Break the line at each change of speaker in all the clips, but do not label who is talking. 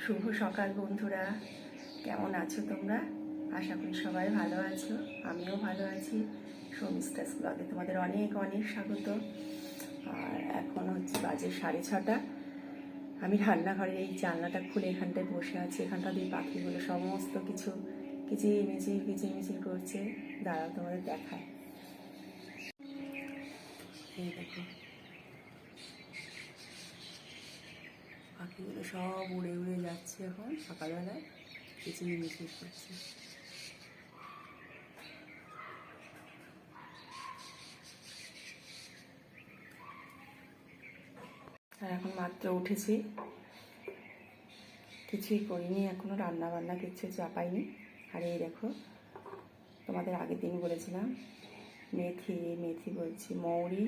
শুভ সকাল বন্ধুরা, কেমন আছো তোমরা? আশা করি সবাই ভালো আছো, আমিও ভালো আছি। শর্মিষ্ঠাস ব্লগে তোমাদের অনেক অনেক স্বাগত। আর এখন হচ্ছে বাজে 6:30। আমি রান্নাঘরের এই জানলাটা খুলে এখানটায় বসে আছি। এখানটা দিয়ে পাখিগুলো সমস্ত কিছু কিচিরমিচির করছে। দাঁড়াও তোমাদের দেখায়। এই দেখো, পাখিগুলো সব উড়ে উড়ে যাচ্ছে এখন সকালবেলায়, কিচিরমিচির করছে। আর এখন মাত্র উঠেছি, কিছুই করিনি এখনও, রান্না বান্না কিছু চাপাইনি। আর এই দেখো, তোমাদের আগের দিন বলেছিলাম মেথি বলছি মৌরি,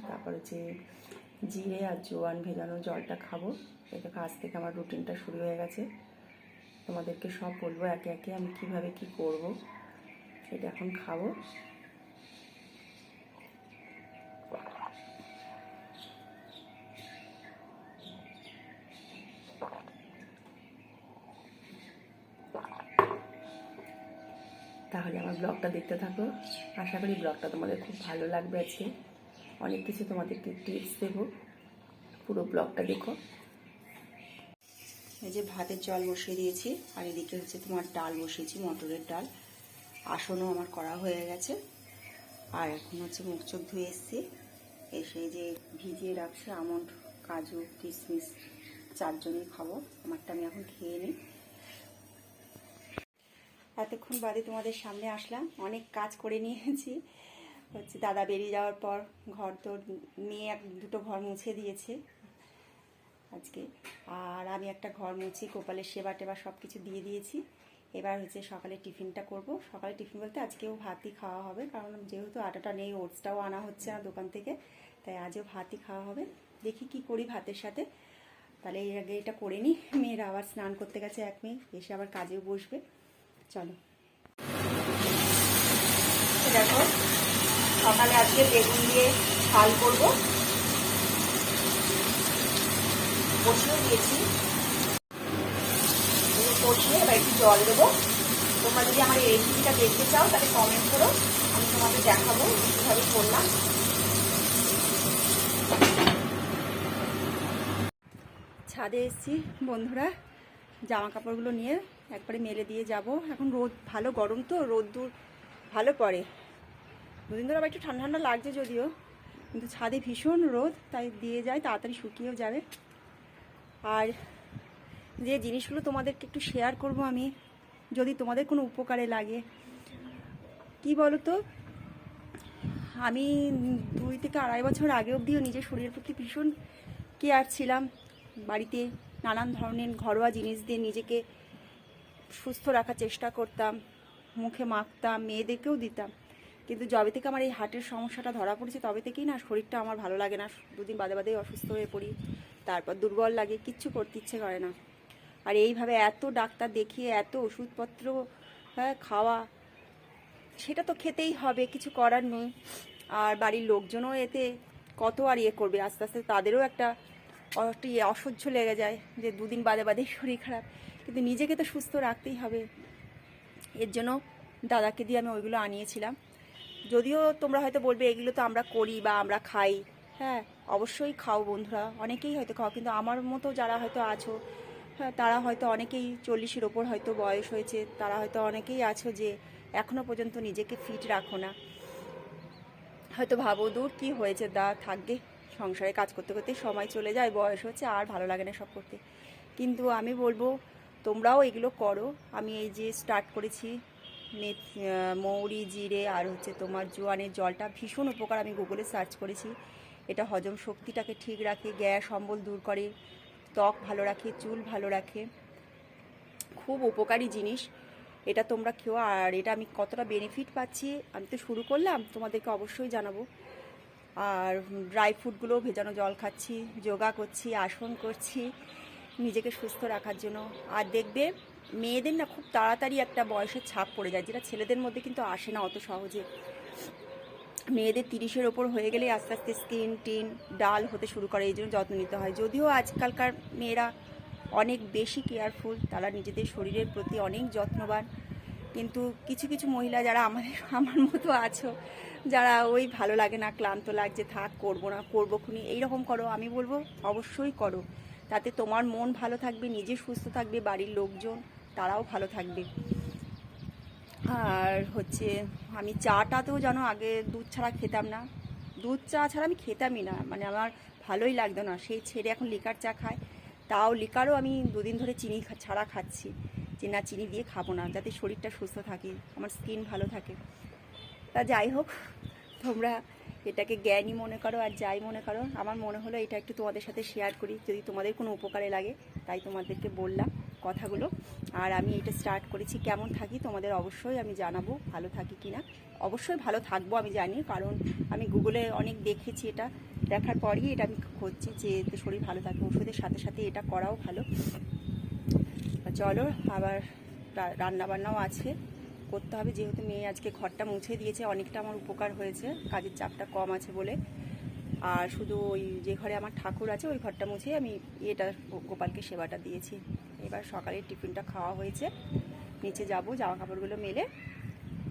তারপর হচ্ছে জিরে আর জোয়ান ভেজানো জলটা খাবো। এই দেখো, আজ থেকে আমার রুটিনটা শুরু হয়ে গেছে। তোমাদেরকে সব বলবো একে একে আমি কিভাবে কি করব। এটা এখন খাবো। তাহলে আমার ব্লগটা দেখতে থাকো। আশা করি ব্লগটা তোমাদের খুব ভালো লাগবে। আজকে অনেক কিছু তোমাদেরকে টিপস দেবো, পুরো ব্লগটা দেখো। এই যে ভাতের জল বসিয়ে দিয়েছি, আর এদিকে হচ্ছে তোমার ডাল বসিয়েছি, মটরের ডাল। আসনও আমার করা হয়ে গেছে। আর এখন হচ্ছে মুখ চোখ ধুয়ে এসছি, এসে যে ভিজিয়ে রাখছে আমন্ড, কাজু, কিশমিশ, 4 জনেই খাবো। আমারটা আমি এখন খেয়ে নিই। এতক্ষণ বাদে তোমাদের সামনে আসলাম, অনেক কাজ করে নিয়েছি। হচ্ছে দাদা বেরিয়ে যাওয়ার পর ঘর তো নিয়ে 2টো ঘর মুছে দিয়েছে আজকে। আর আমি একটা ঘর মুছি, গোপালের সেবা টেবা সব কিছু দিয়ে দিয়েছি। এবার হচ্ছে সকালে টিফিনটা করব। সকালে টিফিন বলতে আজকেও ভাতই খাওয়া হবে, কারণ যেহেতু আটাটা নেই, ওটসটাও আনা হচ্ছে না দোকান থেকে, তাই আজও ভাতই খাওয়া হবে। দেখি কি করি ভাতের সাথে। তাহলে এর আগে এটা করে নিই। মেয়েরা আবার স্নান করতে গেছে, এক মেয়ে এসে আবার কাজেও বসবে। চলো। দেখো, সকালে আজকে বেগুন দিয়ে ঝাল করবো, বসিয়ে দিয়েছি। কষিয়ে এবার একটু জল দেবো। তোমরা যদি আমার এই রেসিপিটা দেখতে চাও তাহলে কমেন্ট করো, আমি তোমাকে দেখাবো কীভাবে করলাম। ছাদে এসেছি বন্ধুরা, জামা কাপড়গুলো নিয়ে একবারে মেলে দিয়ে যাব। এখন রোদ ভালো, গরম তো, রোদ্দুর ভালো পড়ে। 2 দিন ধরে আবার একটু ঠান্ডা ঠান্ডা লাগছে যদিও, কিন্তু ছাদে ভীষণ রোদ, তাই দিয়ে যায়, তাড়াতাড়ি শুকিয়েও যাবে। আর যে জিনিসগুলো তোমাদেরকে একটু শেয়ার করব আমি, যদি তোমাদের কোনো উপকারে লাগে। কি বলো তো, আমি 2 থেকে 2.5 বছর আগে অবধিও নিজের শরীরের প্রতি ভীষণ কেয়ার ছিলাম। বাড়িতে নানান ধরনের ঘরোয়া জিনিস দিয়ে নিজেকে সুস্থ রাখার চেষ্টা করতাম, মুখে মাখতাম, মেয়েদেরকেও দিতাম। কিন্তু যবে থেকে আমার এই হার্টের সমস্যাটা ধরা পড়েছে, তবে থেকেই না শরীরটা আমার ভালো লাগে না। 2 দিন বাদে বাদেই অসুস্থ হয়ে পড়ি, তারপর দুর্বল লাগে, কিচ্ছু করতে ইচ্ছে করে না। আর এইভাবে এত ডাক্তার দেখিয়ে এত ওষুধপত্র খাওয়া, সেটা তো খেতেই হবে, কিছু করার নেই। আর বাড়ির লোকজনও এতে কত আর করবে, আস্তে আস্তে তাদেরও একটা অসহ্য লেগে যায় যে 2 দিন বাদে বাদেই শরীর খারাপ। কিন্তু নিজেকে তো সুস্থ রাখতেই হবে। এর জন্য দাদাকে দিয়ে আমি ওইগুলো আনিয়েছিলাম। যদিও তোমরা হয়তো বলবে এগুলো তো আমরা করি বা আমরা খাই। হ্যাঁ, অবশ্যই খাও বন্ধুরা, অনেকেই হয়তো খাও, কিন্তু আমার মতো যারা হয়তো আছো, হ্যাঁ, তারা হয়তো অনেকেই 40-এর ওপর হয়তো বয়স হয়েছে, তারা হয়তো অনেকেই আছো যে এখনও পর্যন্ত নিজেকে ফিট রাখো না। হয়তো ভাবো দূর কি হয়েছে, থাকবে, সংসারে কাজ করতে করতে সময় চলে যায়, বয়স হচ্ছে, আর ভালো লাগে না সব করতে। কিন্তু আমি বলবো তোমরাও এগুলো করো। আমি এই যে স্টার্ট করেছি মৌরি, জিরে আর হচ্ছে তোমার জোয়ানের জলটা, ভীষণ উপকার। আমি গুগলে সার্চ করেছি, এটা হজম শক্তিটাকে ঠিক রাখে, গ্যাস অম্বল দূর করে, ত্বক ভালো রাখে, চুল ভালো রাখে, খুব উপকারী জিনিস। এটা তোমরা খেও। আর এটা আমি কতটা বেনিফিট পাচ্ছি, আমি তো শুরু করলাম, তোমাদেরকে অবশ্যই জানাবো। আর ড্রাই ফ্রুটগুলো ভেজানো জল খাচ্ছি, যোগা করছি, আসন করছি নিজেকে সুস্থ রাখার জন্য। আর দেখবে মেয়েদের না খুব তাড়াতাড়ি একটা বয়সের ছাপ পড়ে যায়, যেটা ছেলেদের মধ্যে কিন্তু আসে না অত সহজে। মেয়েদের 30-এর ওপর হয়ে গেলে আস্তে আস্তে স্কিন টিন ডাল হতে শুরু করে, এই জন্য যত্ন নিতে হয়। যদিও আজকালকার মেয়েরা অনেক বেশি কেয়ারফুল, তারা নিজেদের শরীরের প্রতি অনেক যত্নবান। কিন্তু কিছু কিছু মহিলা যারা আমার মতো আছো, যারা ওই ভালো লাগে না, ক্লান্ত লাগছে, থাক করবো না, করবো খুনি এইরকম করো, আমি বলবো অবশ্যই করো। তাতে তোমার মন ভালো থাকবে, নিজে সুস্থ থাকবে, বাড়ির লোকজন তারাও ভালো থাকবে। আর হচ্ছে আমি চাটাতেও জানো আগে দুধ ছাড়া খেতাম না, দুধ চা ছাড়া আমি খেতামই না, মানে আমার ভালোই লাগতো না। সেই ছেড়ে এখন লিকার চা খায়, তাও লিকারও আমি দুদিন ধরে চিনি ছাড়া খাচ্ছি, যে না চিনি দিয়ে খাবো না, যাতে শরীরটা সুস্থ থাকে, আমার স্কিন ভালো থাকে। তা যাই হোক, তোমরা এটাকে জ্ঞানই মনে করো আর যাই মনে করো, আমার মনে হলো এটা একটু তোমাদের সাথে শেয়ার করি, যদি তোমাদের কোনো উপকারে লাগে, তাই তোমাদেরকে বললাম কথাগুলো। আর আমি এটা স্টার্ট করেছি, কেমন থাকি তোমাদের অবশ্যই আমি জানাবো, ভালো থাকি কি না। অবশ্যই ভালো থাকবো আমি জানি, কারণ আমি গুগলে অনেক দেখেছি, এটা দেখার পরই এটা আমি করছি যে এতে শরীর ভালো থাকে, ওষুধের সাথে সাথে এটা করাও ভালো। চলো, আবার রান্নাবান্নাও আছে, করতে হবে, যেহেতু মেয়ে আজকে ঘরটা মুছে দিয়েছে, অনেকটা আমার উপকার হয়েছে, কাজের চাপটা কম আছে বলে। আর শুধু ওই যে ঘরে আমার ঠাকুর আছে ওই ঘরটা মুছে আমি এটা গোপালকে সেবাটা দিয়েছি। এবার সকালে টিফিনটা খাওয়া হয়েছে, নিচে যাব জামা কাপড়গুলো মেলে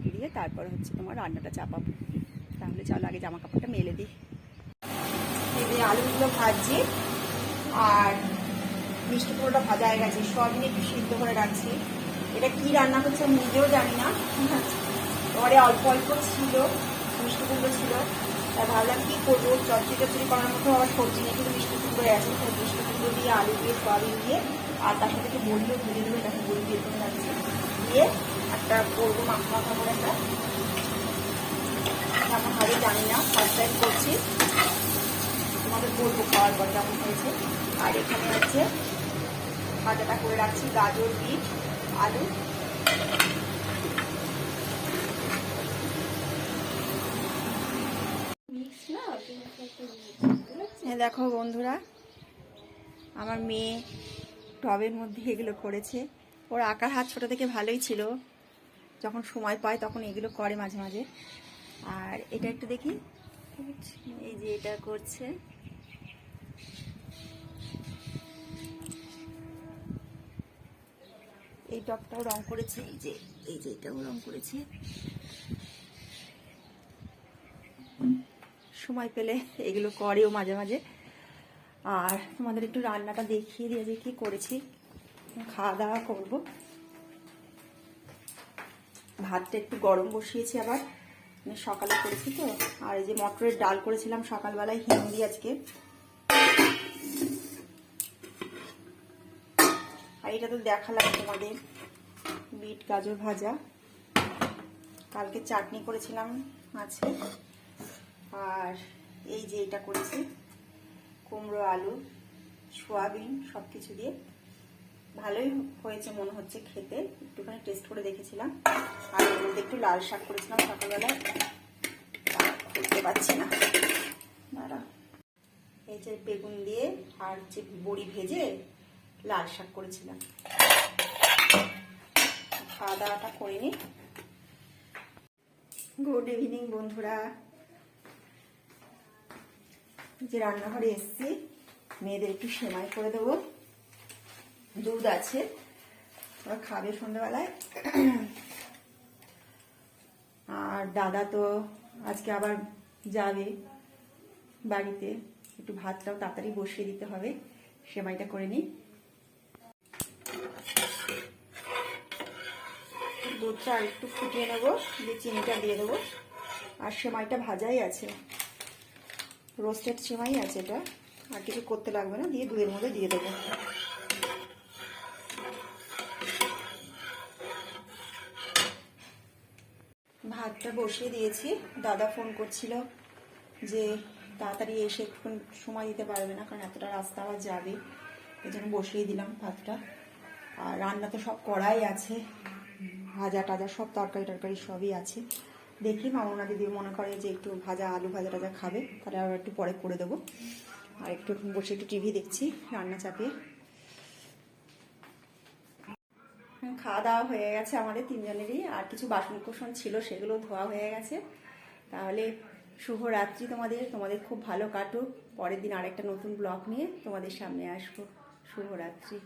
দিয়ে তারপর হচ্ছে তোমার রান্নাটা চাপাবো। তাহলে চলো আগে জামা কাপড়টা মেলে দিই। এই যে আলুগুলো ভাজছি আর মিষ্টি কুমড়োটা ভাজা হয়ে গেছে, সবই একটু সিদ্ধ করে রাখছি। এটা কি রান্না হচ্ছে আমি নিজেও জানি না, ঘরে অল্প অল্প ছিল, মিষ্টি কুমড়ো ছিল, তাই ভাবলাম কী করবো, চচ্চড়ি করার মতো আবার সবজি নিয়ে কিন্তু মিষ্টি কুমড়ো আছে, তাই মিষ্টি কুমড়ো দিয়ে আলু দিয়ে সয়াবিন দিয়ে আর তার সাথে একটু বড়িও ভেজে দেবো, এটাকে বড়ি দিয়ে করে রাখছি, দিয়ে একটা করবো মাখা মাখা করে একটা, আমার হাতে জানি না, ফার্স্ট টাইম করছি, তোমাদের বলবো খাওয়ার পর কেমন হয়েছে। আর এখানে হচ্ছে ভাজাটা করে রাখছি, গাজর, বিট, আলু। দেখো বন্ধুরা, আমার মেয়ে টবের মধ্যে এগুলো করেছে, ওর আঁকার হাত ছোটো থেকে ভালোই ছিল, যখন সময় পায় তখন এগুলো করে মাঝে মাঝে। আর এটা একটু দেখি, এই যে এটা করছে, এই টপটাও রং করেছে, এই যে এটাও রং করেছে, সময় পেলে এগুলো করেও মাঝে মাঝে। আর তোমাদের একটু রান্নাটা দেখিয়ে দিয়ে যে কি করেছি, খাওয়া দাওয়া করবো। ভাতটা একটু গরম বসিয়েছি, আবার সকালে করেছি তো। আর এই যে মটরের ডাল করেছিলাম সকালবেলায় হিং দিয়ে আজকে। আর এটা তো দেখালাম তোমাদের, বিট গাজর ভাজা, কালকে চাটনি করেছিলাম আজকে। আর এই যে এটা করেছি কুমড়ো, আলু, সয়াবিন সব কিছু দিয়ে, ভালোই হয়েছে মনে হচ্ছে খেতে, একটুখানি টেস্ট করে দেখেছিলাম। আর এর মধ্যে একটু লাল শাক করেছিলাম সকালবেলায়, করতে পারছি না দাঁড়া। এই যে বেগুন দিয়ে আর যে বড়ি ভেজে লাল শাক করেছিলাম। খাওয়া দাওয়াটা করে নি। গুড ইভিনিং বন্ধুরা, যে রান্নাঘরে এসছি, মেয়েদের একটু সেমাই করে দেবো, দুধ আছে, ওরা খাবে সন্ধ্যাবেলায়। আর দাদা তো আজকে আবার যাবে বাড়িতে, একটু ভাতটাও তাড়াতাড়ি বসিয়ে দিতে হবে, সেমাইটা করে নিই। দুধটা আর একটু ফুটিয়ে নেবো, দিয়ে চিনিটা দিয়ে দেবো। আর সেমাইটা ভাজাই আছে, রোস্টেড সেমাই আছে, এটা আর কিছু করতে লাগবে না, দিয়ে দুধের মধ্যে দিয়ে দেবো। ভাতটা বসিয়ে দিয়েছি, দাদা ফোন করছিল যে তাড়াতাড়ি এসে একটু সময় দিতে পারবে না, কারণ এতটা রাস্তা আবার যাবে, এই জন্য বসিয়ে দিলাম ভাতটা। আর রান্না তো সব করাই আছে, ভাজা টাজা সব তরকারি টরকারি সবই আছে। দেখি মামুনা দিদি মনে করে যে একটু ভাজা আলু ভাজা টাজা খাবে, তাহলে আবার একটু পরে করে দেবো। আর একটু বসে একটু টিভি দেখছি রান্না চাপিয়ে। খাওয়া দাওয়া হয়ে গেছে আমাদের তিনজনেরই, আর কিছু বাসন কোসন ছিল সেগুলো ধোয়া হয়ে গেছে। তাহলে শুভরাত্রি তোমাদের খুব ভালো কাটুক। পরের দিন আরেকটা নতুন ব্লগ নিয়ে তোমাদের সামনে আসবো। শুভরাত্রি।